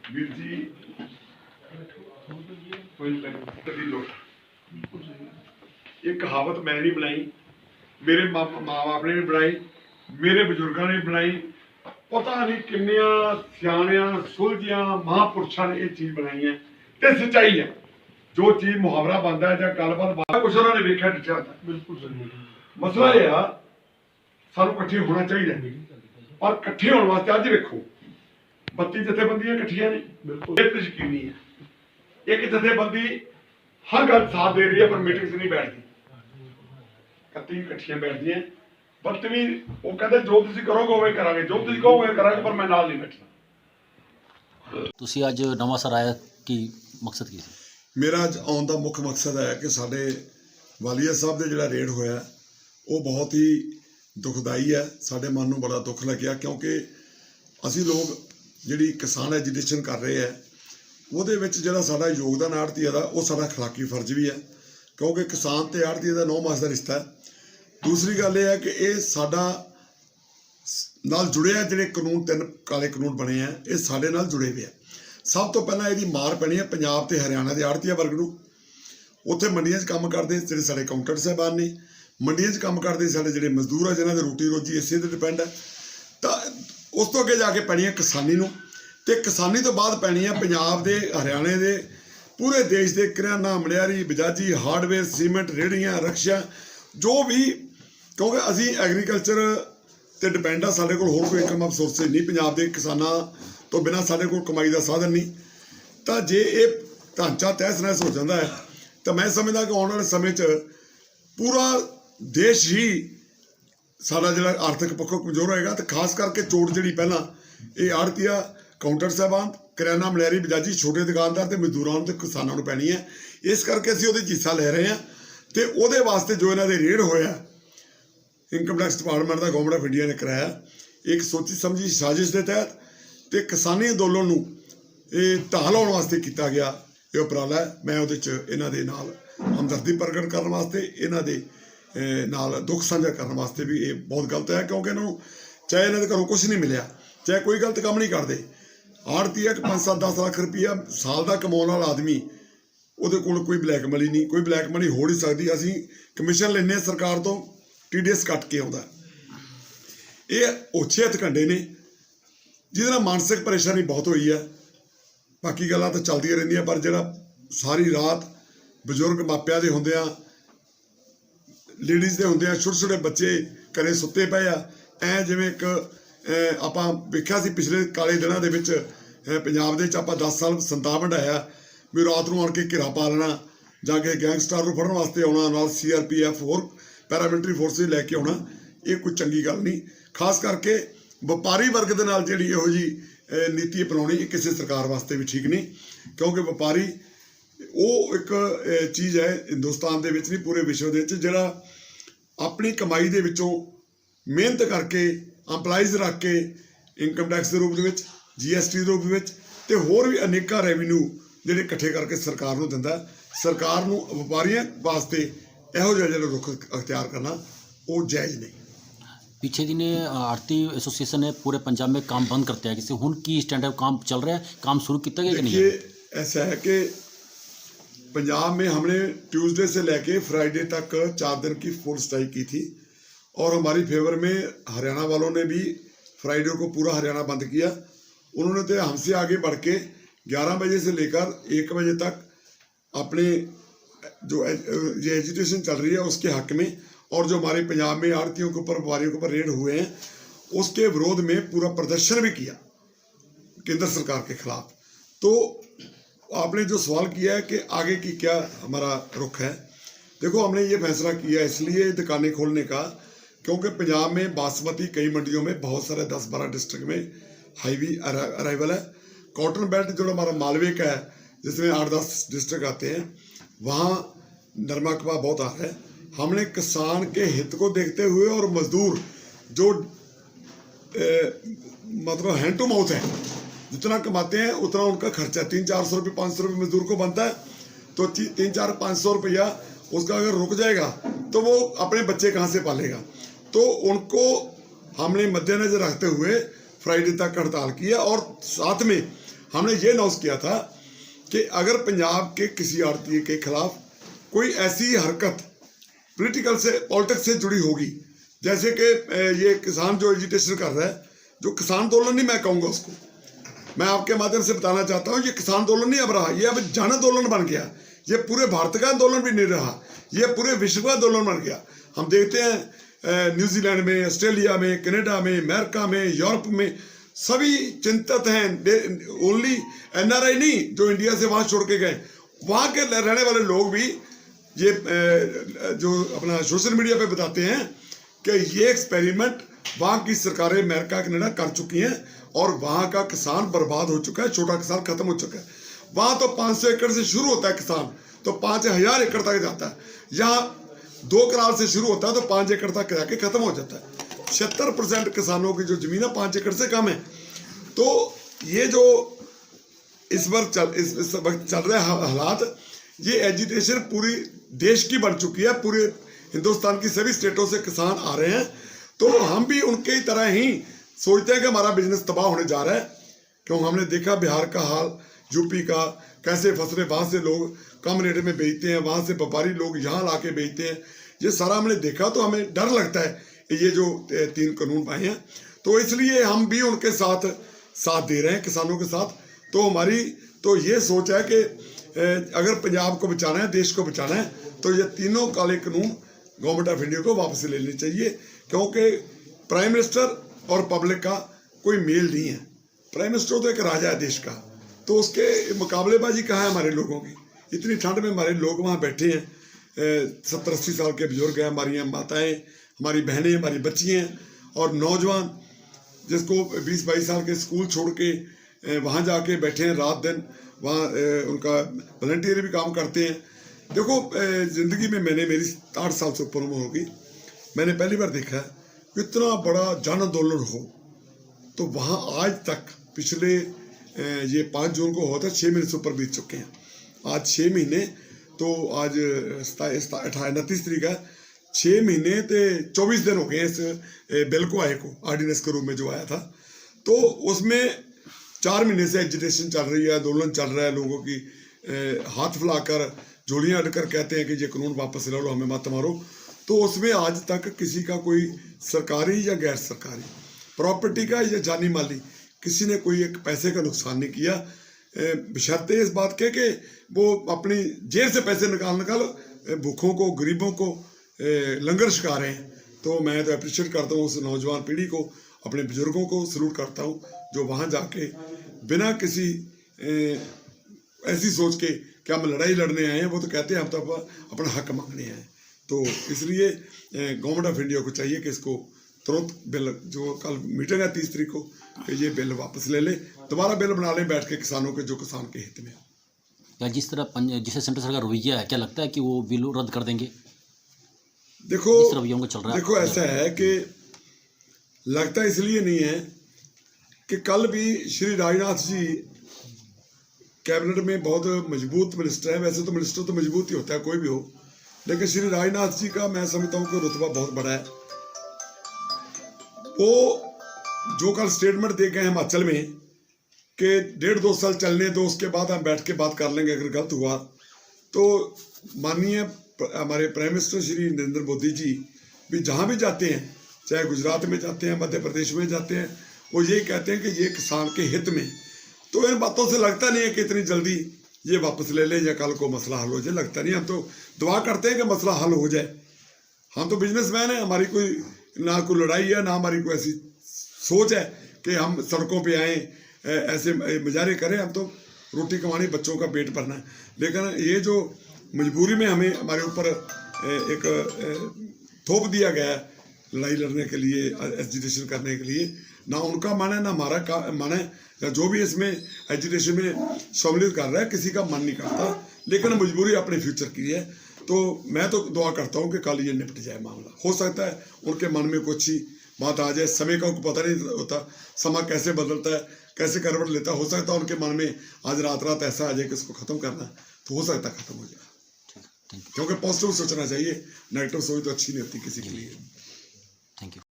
वीर जी ये कहावत मैं नहीं बनाई, मेरे माँ बाप ने नहीं बनाई, मेरे बजुर्गों ने बनाई। पता नहीं किन्निया सियाणिया सुलझिया महापुरुषों ने यह चीज बनाई है ते सच्चाई है। जो चीज मुहावरा बनता है या गलबात कुछ उन्होंने वेख्या डिठिया होता है। बिल्कुल मसला यह आ सानू इकट्ठे होना चाहिए, पर इकट्ठे होने वास्ते अज वेखो 32 जथेबंदियां इकट्ठियां ने, बिल्कुल यकीनी है। एक जथेबंदी हर गल साथ दे रही है पर मीटिंग से नहीं बैठती, 31 इकट्ठियां बैठदियां बदतमीज। वो कहते जो तुसीं करोगे उवें करांगे, जो तुसीं कहोगे करांगे, पर मैं नाल नहीं बैठना। ਤੁਸੀਂ ਅੱਜ ਨਵਾਂਸਰ ਆਇਆ ਕੀ ਮਕਸਦ ਕੀ ਸੀ? मेरा अज आउण का मुख्य मकसद है कि साडे वालिया साहब का जिहड़ा रेड होया वो बहुत ही दुखदाई है। साडे मन नूं बड़ा दुख लग्या क्योंकि असीं लोग जिहड़ी किसान एजुकेशन कर रहे हैं ਉਹਦੇ ਵਿੱਚ ਜਿਹੜਾ ਸਾਡਾ ਯੋਗਦਾਨ ਆੜ੍ਹਤੀਆਂ ਦਾ ਉਹ ਸਾਡਾ ਅਖਲਾਕੀ ਫਰਜ਼ ਵੀ ਹੈ, ਕਿਉਂਕਿ ਕਿਸਾਨ ਤੇ ਆੜ੍ਹਤੀਆਂ ਦਾ 9 ਮਾਸ ਦਾ ਰਿਸ਼ਤਾ ਹੈ। ਦੂਸਰੀ ਗੱਲ ਇਹ ਹੈ ਕਿ ਇਹ ਸਾਡਾ ਨਾਲ ਜੁੜਿਆ ਜਿਹੜੇ ਕਾਨੂੰਨ 3 ਕਾਲੇ ਕਾਨੂੰਨ ਬਣੇ ਆ ਇਹ ਸਾਡੇ ਨਾਲ ਜੁੜੇ ਹੋਏ ਆ। ਸਭ ਤੋਂ ਪਹਿਲਾਂ ਇਹਦੀ ਮਾਰ ਪੈਣੀ ਹੈ ਪੰਜਾਬ ਤੇ ਹਰਿਆਣਾ ਦੇ ਆੜ੍ਹਤੀਆ ਵਰਗ ਨੂੰ। ਉੱਥੇ ਮੰਡੀਆਂ 'ਚ ਕੰਮ ਕਰਦੇ ਜਿਹੜੇ ਸਾਡੇ ਅਕਾਊਂਟੈਂਟ ਸਾਹਿਬਾਨ ਨੇ, ਮੰਡੀਆਂ 'ਚ ਕੰਮ ਕਰਦੇ ਸਾਡੇ ਜਿਹੜੇ ਮਜ਼ਦੂਰ ਆ ਜਿਨ੍ਹਾਂ ਦੀ ਰੋਟੀ ਰੋਜੀ ਇਸੇ 'ਤੇ ਡਿਪੈਂਡ ਹੈ। ਤਾਂ ਉਸ ਤੋਂ ਅੱਗੇ ਜਾ ਕੇ ਪੈਣੀ ਹੈ ਕਿਸਾਨੀ ਨੂੰ, ਤੇ ਕਿਸਾਨੀ ਤੋਂ ਬਾਅਦ ਪੈਣੀ ਹੈ ਪੰਜਾਬ ਦੇ ਹਰਿਆਣੇ ਦੇ ਪੂਰੇ ਦੇਸ਼ ਦੇ ਕਰਿਆਨਾ ਮਨਿਆਰੀ ਬਜਾਜੀ ਹਾਰਡਵੇਅਰ ਸੀਮੈਂਟ ਰੇਹੜੀਆਂ ਰਕਸ਼ਾ ਜੋ ਵੀ, ਕਿਉਂਕਿ ਅਸੀਂ ਐਗਰੀਕਲਚਰ ਤੇ ਡਿਪੈਂਡ ਆ। ਸਾਡੇ ਕੋਲ ਹੋਰ ਕੋਈ ਇਨਕਮ ਆਫ ਸੋਰਸ ਨਹੀਂ, ਪੰਜਾਬ ਦੇ ਕਿਸਾਨਾਂ ਤੋਂ ਬਿਨਾਂ ਸਾਡੇ ਕੋਲ ਕਮਾਈ ਦਾ ਸਾਧਨ ਨਹੀਂ। ਤਾਂ ਜੇ ਇਹ ਢਾਂਚਾ ਤਹਿਸ ਨਹਿਸ ਹੋ ਜਾਂਦਾ ਹੈ ਤਾਂ ਮੈਂ ਸਮਝਦਾ ਕਿ ਆਉਣ ਵਾਲੇ ਸਮੇਂ 'ਚ ਪੂਰਾ ਦੇਸ਼ ਹੀ ਸਾਡਾ ਜਿਹੜਾ ਆਰਥਿਕ ਪੱਖੋਂ ਕਮਜ਼ੋਰ ਹੋਏਗਾ। ਤੇ ਖਾਸ ਕਰਕੇ ਚੋਟ ਜਿਹੜੀ ਪਹਿਲਾਂ ਇਹ ਆੜ੍ਹਤੀਆ ਕਾਊਂਟਰ ਸਾਹਿਬਾਨ ਕਰਿਆਨਾ ਮਨਿਆਰੀ ਬਜਾਜੀ ਛੋਟੇ ਦੁਕਾਨਦਾਰ ਤੇ ਮਜ਼ਦੂਰਾਂ ਨੂੰ ਤੇ ਕਿਸਾਨਾਂ ਨੂੰ ਪੈਣੀ ਹੈ। ਇਸ ਕਰਕੇ ਅਸੀਂ ਉਹਦੇ 'ਚ ਹਿੱਸਾ ਲੈ ਰਹੇ ਹਾਂ। ਤੇ ਉਹਦੇ ਵਾਸਤੇ ਜੋ ਇਹਨਾਂ ਦੇ ਰੇਡ ਹੋਇਆ income tax department the government of India ਨੇ ਕਰਾਇਆ ਇੱਕ ਸੋਚੀ ਸਮਝੀ ਸਾਜ਼ਿਸ਼ ਦੇ ਤਹਿਤ, ਤੇ ਕਿਸਾਨੀ ਅੰਦੋਲਨ ਨੂੰ ਇਹ ਢਾਹ ਲਾਉਣ ਵਾਸਤੇ ਕੀਤਾ ਗਿਆ ਇਹ ਉਪਰਾਲਾ ਹੈ। ਮੈਂ ਉਹਦੇ 'ਚ ਇਹਨਾਂ ਦੇ ਨਾਲ ਹਮਦਰਦੀ ਪ੍ਰਗਟ ਕਰਨ ਵਾਸਤੇ, ਇਹਨਾਂ ਦੇ ਨਾਲ ਦੁੱਖ ਸਾਂਝਾ ਕਰਨ ਵਾਸਤੇ ਵੀ ਇਹ ਬਹੁਤ ਗਲਤ ਹੈ, ਕਿਉਂਕਿ ਇਹਨਾਂ ਨੂੰ ਚਾਹੇ ਇਹਨਾਂ ਦੇ ਘਰੋਂ ਕੁਛ ਨਹੀਂ ਮਿਲਿਆ, ਚਾਹੇ ਕੋਈ ਗਲਤ ਕੰਮ ਨਹੀਂ ਕਰਦੇ। ਆੜ੍ਹਤੀਆ 5-7-10 ਲੱਖ ਰੁਪਈਆ ਸਾਲ ਦਾ ਕਮਾਉਣ ਵਾਲਾ ਆਦਮੀ, ਉਹਦੇ ਕੋਲ ਕੋਈ ਬਲੈਕ ਮਨੀ ਨਹੀਂ, ਕੋਈ ਬਲੈਕ ਮਨੀ ਹੋ ਨਹੀਂ ਸਕਦੀ। ਅਸੀਂ ਕਮਿਸ਼ਨ ਲੈਂਦੇ ਹਾਂ ਸਰਕਾਰ ਤੋਂ, TDS ਕੱਟ ਕੇ ਆਉਂਦਾ। ਇਹ ਓਛੇ ਹੱਥਕੰਡੇ ਨੇ ਜਿਹਦੇ ਨਾਲ ਮਾਨਸਿਕ ਪਰੇਸ਼ਾਨੀ ਬਹੁਤ ਹੋਈ ਹੈ। ਬਾਕੀ ਗੱਲਾਂ ਤਾਂ ਚੱਲਦੀਆਂ ਰਹਿੰਦੀਆਂ, ਪਰ ਜਿਹੜਾ ਸਾਰੀ ਰਾਤ ਬਜ਼ੁਰਗ ਮਾਪਿਆਂ ਦੇ ਹੁੰਦੇ ਆ, ਲੇਡੀਜ਼ ਦੇ ਹੁੰਦੇ ਆ, ਛੋਟੇ ਛੋਟੇ ਬੱਚੇ ਘਰੇ ਸੁੱਤੇ ਪਏ ਆ, ਐਂ ਜਿਵੇਂ ਇੱਕ ਆਪਾਂ ਵੇਖਿਆ ਸੀ ਪਿਛਲੇ ਕਾਲੇ ਦਿਨਾਂ ਦੇ ਵਿੱਚ ਪੰਜਾਬ ਦੇ ਵਿੱਚ ਆਪਾਂ 10 ਸਾਲ ਸੰਤਾਪ ਵੰਡਾਇਆ ਵੀ ਰਾਤ ਨੂੰ ਆਣ ਕੇ ਘੇਰਾ ਪਾ ਲੈਣਾ, ਜਾ ਕੇ ਗੈਂਗਸਟਰ ਨੂੰ ਫੜਨ ਵਾਸਤੇ ਆਉਣਾ, ਨਾਲ CRPF ਹੋਰ ਪੈਰਾਮਿਲਟਰੀ ਫੋਰਸਿਸ ਲੈ ਕੇ ਆਉਣਾ। ਇਹ ਕੋਈ ਚੰਗੀ ਗੱਲ ਨਹੀਂ। ਖਾਸ ਕਰਕੇ ਵਪਾਰੀ ਵਰਗ ਦੇ ਨਾਲ ਜਿਹੜੀ ਇਹੋ ਜਿਹੀ ਨੀਤੀ ਅਪਣਾਉਣੀ ਇਹ ਕਿਸੇ ਸਰਕਾਰ ਵਾਸਤੇ ਵੀ ਠੀਕ ਨਹੀਂ, ਕਿਉਂਕਿ ਵਪਾਰੀ ਉਹ ਇੱਕ ਚੀਜ਼ ਹੈ ਹਿੰਦੁਸਤਾਨ ਦੇ ਵਿੱਚ ਨਹੀਂ ਪੂਰੇ ਵਿਸ਼ਵ ਦੇ ਵਿੱਚ ਜਿਹੜਾ ਆਪਣੀ ਕਮਾਈ ਦੇ ਵਿੱਚੋਂ ਮਿਹਨਤ ਕਰਕੇ ਅੰਪਲਾਈਜ਼ ਰੱਖ ਕੇ ਇਨਕਮ ਟੈਕਸ ਦੇ ਰੂਪ ਦੇ ਵਿੱਚ, GST ਦੇ ਰੂਪ ਦੇ ਵਿੱਚ ਤੇ ਹੋਰ ਵੀ ਅਨੇਕਾਂ ਰੈਵਨਿਊ ਜਿਹੜੇ ਇਕੱਠੇ ਕਰਕੇ ਸਰਕਾਰ ਨੂੰ ਦਿੰਦਾ। ਸਰਕਾਰ ਨੂੰ ਵਪਾਰੀਆਂ ਵਾਸਤੇ ਇਹੋ ਜਿਹਾ ਜਿਹੜਾ ਰੁਖ ਅਖਤਿਆਰ ਕਰਨਾ ਉਹ ਜਾਇਜ਼ नहीं। पीछे दिन आरती एसोसिएशन ने पूरे पंजाब में काम बंद करते हैं किसी हुन की स्टैंडर्ड काम चल रहा है, काम शुरू किया गया कि नहीं? देखिए ऐसा है कि पंजाब में हमने ट्यूसडे से लेके फ्राइडे तक 4 दिन की फुल स्ट्राइक की थी, और हमारी फेवर में हरियाणा वालों ने भी फ्राइडे को पूरा हरियाणा बंद किया। उन्होंने तो हमसे आगे बढ़ के 11 बजे से लेकर 1 बजे तक अपने जो ये एजुटेशन चल रही है उसके हक में, और जो हमारे पंजाब में आड़तियों के ऊपर व्यापारियों के ऊपर रेड हुए हैं उसके विरोध में पूरा प्रदर्शन भी किया केंद्र सरकार के खिलाफ। तो आपने जो सवाल किया है कि आगे की क्या हमारा रुख है, देखो हमने ये फैसला किया इसलिए दुकानें खोलने का क्योंकि पंजाब में बासमती कई मंडियों में बहुत सारे 10-12 डिस्ट्रिक्ट में हाईवी अराइवल है। कॉटन बेल्ट जो हमारा मालवे का है जिसमें 8-10 डिस्ट्रिक्ट आते हैं वहाँ नरमा कपा बहुत आ रहा है। हमने किसान के हित को देखते हुए और मजदूर जो मतलब हैंड टू माउथ है, जितना कमाते हैं उतना उनका खर्चा 300-400 रुपये 500 रुपये मजदूर को बनता है, तो 300-400-500 रुपया उसका अगर रुक जाएगा तो वो अपने बच्चे कहाँ से पालेगा। तो उनको हमने मद्देनजर रखते हुए फ्राइडे तक हड़ताल किया, और साथ में हमने ये अनाउंस किया था कि अगर पंजाब के किसी आड़ती के खिलाफ कोई ऐसी हरकत पॉलिटिक्स से जुड़ी होगी, जैसे कि ये किसान जो एजिटेशन कर रहा है, जो किसान आंदोलन नहीं मैं कहूँगा उसको, मैं आपके माध्यम से बताना चाहता हूँ, ये किसान आंदोलन नहीं अब रहा, ये अब जन आंदोलन बन गया। ये पूरे भारत का आंदोलन भी नहीं रहा, ये पूरे विश्व का आंदोलन बन गया। हम देखते हैं न्यूजीलैंड में, ऑस्ट्रेलिया में, कनाडा में, अमेरिका में, यूरोप में सभी चिंतित हैं। ओनली एनआरआई नहीं जो इंडिया से वहाँ छोड़ के गए, वहाँ के रहने वाले लोग भी ये जो अपना सोशल मीडिया पे बताते हैं कि ये एक्सपेरिमेंट वहाँ की सरकारें अमेरिका कनाडा कर चुकी हैं और वहाँ का किसान बर्बाद हो चुका है, छोटा किसान खत्म हो चुका है। वहाँ तो 500 एकड़ से शुरू होता है किसान, तो 5000 एकड़ तक जाता है। यहाँ 2 कनाल से शुरू होता है तो 5 एकड़ तक जाके खत्म हो जाता है। 76% किसानों की जो जमीन है 5 एकड़ से कम है। तो ये जो इस वक्त चल रहे हालात, ये एजिटेशन पूरी देश की बन चुकी है, पूरे हिंदुस्तान की सभी स्टेटों से किसान आ रहे हैं। तो हम भी उनके ही तरह ही सोचते हैं कि हमारा बिजनेस तबाह होने जा रहा है, क्योंकि हमने देखा बिहार का हाल, यूपी का, कैसे फसलें वहाँ से लोग कम रेट में बेचते हैं, वहाँ से व्यापारी लोग यहाँ ला के बेचते हैं। ये सारा हमने देखा तो हमें डर लगता है ये जो 3 कानून आए हैं। तो इसलिए हम भी उनके साथ दे रहे हैं, किसानों के साथ। तो हमारी तो ये सोच है कि अगर पंजाब को बचाना है, देश को बचाना है, तो ये तीनों काले कानून गवर्नमेंट ऑफ इंडिया को वापस ले लेने चाहिए, क्योंकि प्राइम मिनिस्टर और पब्लिक का कोई मेल नहीं है। प्राइम मिनिस्टर तो एक राजा है देश का, तो उसके मुकाबलेबाजी कहाँ है हमारे लोगों की। इतनी ठंड में हमारे लोग वहाँ बैठे हैं, 70-80 साल के बुजुर्ग हैं, हमारी माताएं, हमारी बहनें, हमारी बच्ची हैं, और नौजवान जिसको 20-22 साल के स्कूल छोड़ के वहाँ जाके बैठे हैं रात दिन, वहाँ उनका वॉलंटियर भी काम करते हैं। देखो ज़िंदगी में मेरी 60 साल से ऊपर उम्र होगी, मैंने पहली बार देखा है इतना बड़ा जन आंदोलन हो। तो वहाँ आज तक पिछले ये 5 जून को होता है, 6 महीने से ऊपर बीत चुके हैं। आज 6 महीने, तो आज 29 तारीख है, 6 महीने तो 24 दिन हो गए इस बिल को आए को, ऑर्डिनेंस के रूप में जो आया था। तो उसमें 4 महीने से एजिटेशन चल रही है, आंदोलन चल रहा है, लोगों की हाथ फैलाकर झोलियाँ अड़कर कहते हैं कि ये कानून वापस ले लो, हमें मत मारो। तो उसमें आज तक किसी का कोई सरकारी या गैर सरकारी प्रॉपर्टी का या जानी माली किसी ने कोई एक पैसे का नुकसान नहीं किया, बशर्ते इस बात के कि वो अपनी जेब से पैसे निकाल भूखों को, गरीबों को लंगर छिका रहे हैं। तो मैं तो अप्रिशिएट करता हूँ उस नौजवान पीढ़ी को, अपने बुजुर्गों को सलूट करता हूँ जो वहाँ जाके बिना किसी ऐसी सोच के कि हम लड़ाई लड़ने आए हैं, वो तो कहते हैं हम तो अपना हक मांगने आए हैं। तो इसलिए गवर्नमेंट ऑफ इंडिया को चाहिए कि इसको तुरंत बिल, जो कल मीटिंग है 30 तारीख को, कि ये बिल वापस ले ले, दोबारा बिल बना लें बैठ के किसानों के, जो किसान के हित में। या जिस जिसे सेंटर सरकार रवैया है, क्या लगता है कि वो बिल रद्द कर देंगे? देखो इस रवैयों को चल रहा है। देखो ऐसा है कि लगता इसलिए नहीं है कि कल भी श्री राजनाथ जी कैबिनेट में बहुत मजबूत मिनिस्टर है। वैसे तो मिनिस्टर तो मजबूत ही होता है, कोई भी हो, लेकिन श्री राजनाथ जी का मैं समझता हूँ कि रुतबा बहुत बड़ा है। वो जो कल स्टेटमेंट दे गए हिमाचल में कि 1.5-2 साल चलने दो, उसके बाद हम बैठ के बात कर लेंगे अगर गलत हुआ। तो माननीय हमारे प्राइम मिनिस्टर श्री नरेंद्र मोदी जी भी जहाँ भी जाते हैं, चाहे गुजरात में जाते हैं, मध्य प्रदेश में जाते हैं, वो यही कहते हैं कि ये किसान के हित में। तो इन बातों से लगता नहीं है कि इतनी जल्दी ये वापस ले लें या कल को मसला हल हो जाए, लगता नहीं। हम तो दुआ करते हैं कि मसला हल हो जाए। हम तो बिजनेसमैन हैं, हमारी कोई ना कोई लड़ाई है, ना हमारी कोई ऐसी सोच है कि हम सड़कों पे आए ऐसे मुजाहरे करें। हम तो रोटी कमानी, बच्चों का पेट भरना है। लेकिन ये जो मजबूरी में हमें हमारे ऊपर एक थोप दिया गया है लड़ाई लड़ने के लिए, एजिटेशन करने के लिए, ना उनका मन है ना हमारा मन है, या जो भी इसमें एजुकेशन में सम्मिलित कर रहा है, किसी का मन नहीं करता, लेकिन मजबूरी अपने फ्यूचर की है। तो मैं तो दुआ करता हूँ कि कल ये निपट जाए मामला। हो सकता है उनके मन में कुछ ही बात आ जाए, समय का उनको पता नहीं होता, समय कैसे बदलता है, कैसे करवट लेता है। हो सकता है उनके मन में आज रात ऐसा आ जाए कि इसको ख़त्म करना है, तो हो सकता है ख़त्म हो जाए। क्योंकि पॉजिटिव सोचना चाहिए, नेगेटिव सोच तो अच्छी नहीं होती किसी के लिए। Thank you.